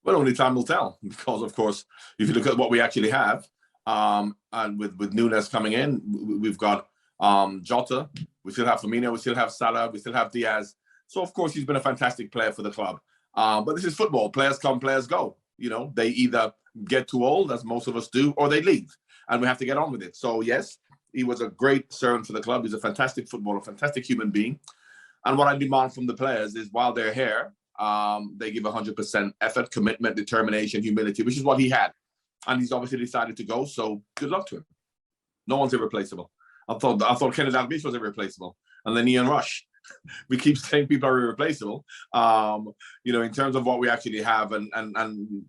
Well, only time will tell, because of course, if you look at what we actually have, and with Nunes coming in, we've got Jota, we still have Firmino, we still have Salah, we still have Diaz. So of course, he's been a fantastic player for the club. But this is football. Players come, players go. You know, they either get too old, as most of us do, or they leave, and we have to get on with it. So yes, he was a great servant for the club. He's a fantastic footballer, a fantastic human being. And what I demand from the players is, while they're here, they give 100% effort, commitment, determination, humility, which is what he had. And he's obviously decided to go, so good luck to him. No one's irreplaceable. I thought Kenneth Dalglish was irreplaceable, and then Ian Rush. We keep saying people are irreplaceable. You know, in terms of what we actually have, and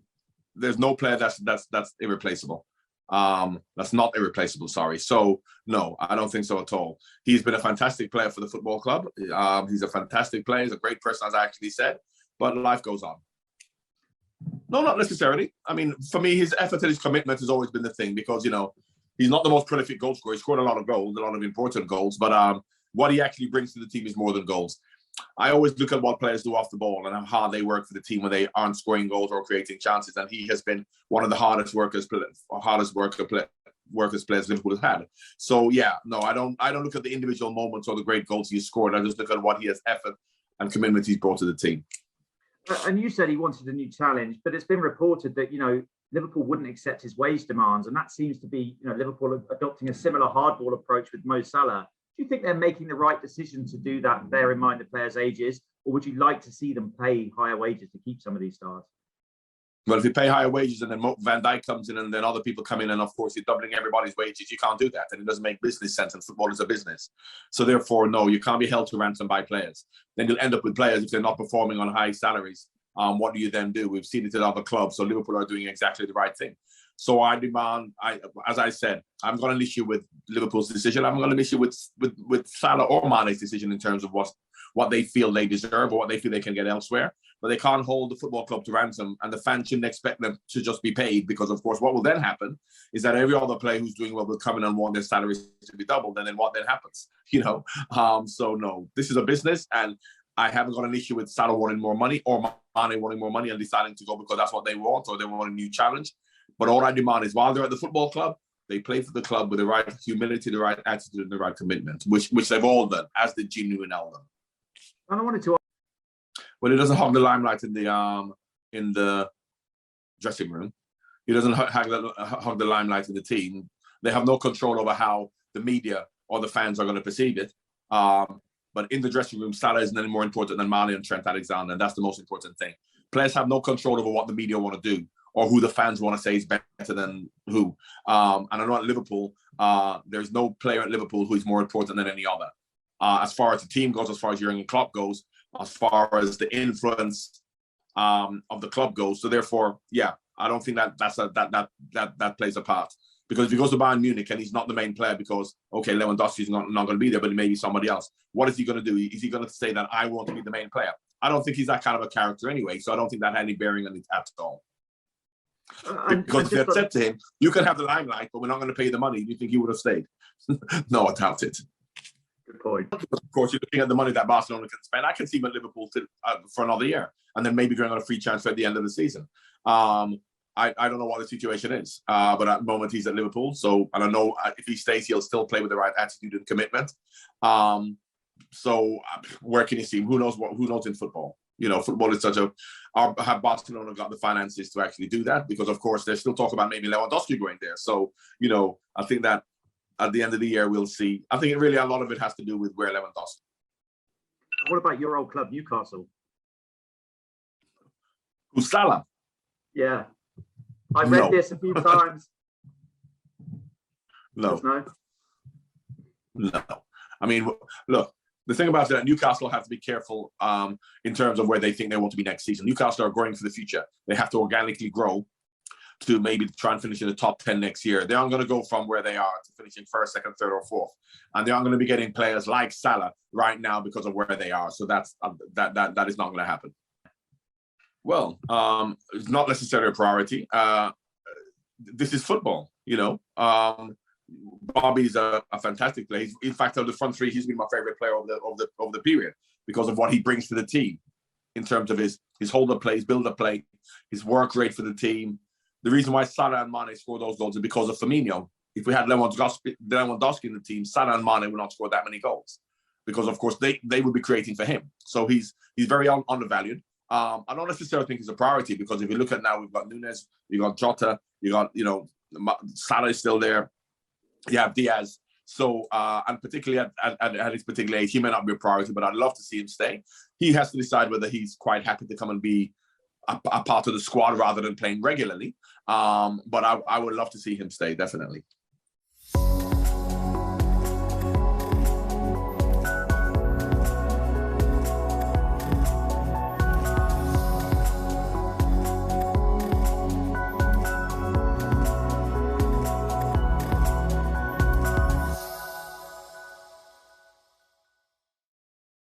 there's no player that's irreplaceable. That's not irreplaceable, sorry. So no, I don't think so at all. He's been a fantastic player for the football club. He's a fantastic player. He's a great person, as I actually said, but life goes on. No, not necessarily. I mean, for me, his effort and his commitment has always been the thing, because, you know, he's not the most prolific goal scorer. He scored a lot of goals, a lot of important goals, but what he actually brings to the team is more than goals. I always look at what players do off the ball and how hard they work for the team when they aren't scoring goals or creating chances. And he has been one of the hardest workers players Liverpool has had. So yeah, no, I don't look at the individual moments or the great goals he scored. I just look at what he has effort and commitment he's brought to the team. And you said he wanted a new challenge, but it's been reported that, you know, Liverpool wouldn't accept his wage demands, and that seems to be, you know, Liverpool adopting a similar hardball approach with Mo Salah. Do you think they're making the right decision to do that, bear in mind the players' ages, or would you like to see them pay higher wages to keep some of these stars? Well, if you pay higher wages and then Van Dijk comes in and then other people come in, and of course you're doubling everybody's wages, you can't do that. And it doesn't make business sense, and football is a business. So therefore, no, you can't be held to ransom by players. Then you'll end up with players, if they're not performing on high salaries. What do you then do? We've seen it at other clubs. So Liverpool are doing exactly the right thing. So I demand, as I said, I'm going to issue with Liverpool's decision. I'm going to issue with Salah or Mane's decision in terms of what they feel they deserve or what they feel they can get elsewhere. But they can't hold the football club to ransom, and the fans shouldn't expect them to just be paid, because, of course, what will then happen is that every other player who's doing well will come in and want their salaries to be doubled, and then what then happens? You know, so no, this is a business, and I haven't got an issue with Salah wanting more money or Mane wanting more money and deciding to go because that's what they want, or they want a new challenge. But all I demand is, while they're at the football club, they play for the club with the right humility, the right attitude, and the right commitment, which they've all done, as did Gini Wijnaldum. And I wanted to. Well, he doesn't hog the limelight in the dressing room. He doesn't hog the limelight in the team. They have no control over how the media or the fans are going to perceive it. But in the dressing room, Salah isn't any more important than Mane and Trent Alexander, and that's the most important thing. Players have no control over what the media want to do or who the fans want to say is better than who. And I know at Liverpool, there's no player at Liverpool who is more important than any other. As far as the team goes, as far as Jurgen Klopp goes, as far as the influence of the club goes. So therefore, yeah, I don't think that plays a part. Because if he goes to Bayern Munich and he's not the main player because, okay, Lewandowski's not going to be there, but maybe somebody else, what is he going to do? Is he going to say that I want to be the main player? I don't think he's that kind of a character anyway, so I don't think that had any bearing on it at all. Because if they had said to him, you can have the limelight, but we're not going to pay you the money, do you think he would have stayed? No, I doubt it. Good point. Of course, you're looking at the money that Barcelona can spend. I can see him at Liverpool for another year, and then maybe going on a free transfer at the end of the season. I don't know what the situation is, but at the moment he's at Liverpool. So I don't know if he stays, he'll still play with the right attitude and commitment. So where can you see him? Who knows in football? You know, football is have Barcelona got the finances to actually do that? Because of course, there's still talk about maybe Lewandowski going there. So, you know, I think that at the end of the year, we'll see. I think really a lot of it has to do with where Lewandowski. What about your old club, Newcastle? Who's Salah? Yeah. I've read this a few times. No. I mean, look, the thing about that, Newcastle have to be careful in terms of where they think they want to be next season. Newcastle are growing for the future. They have to organically grow to maybe try and finish in the top 10 next year. They aren't going to go from where they are to finishing first, second, third, or fourth. And they aren't going to be getting players like Salah right now because of where they are. So that is not going to happen. Well, it's not necessarily a priority. This is football, you know. Bobby's a fantastic player. In fact, of the front three, he's been my favorite player of the period because of what he brings to the team in terms of his his hold of play, his build of play, his work rate for the team. The reason why Salah and Mane score those goals is because of Firmino. If we had Lewandowski in the team, Salah and Mane would not score that many goals because, of course, they would be creating for him. So he's very undervalued. I don't necessarily think he's a priority because if you look at now, we've got Nunes, you got Jota, you got, Salah is still there. You have Diaz. So, and particularly at his particular age, he may not be a priority, but I'd love to see him stay. He has to decide whether he's quite happy to come and be a part of the squad rather than playing regularly. But I would love to see him stay, definitely.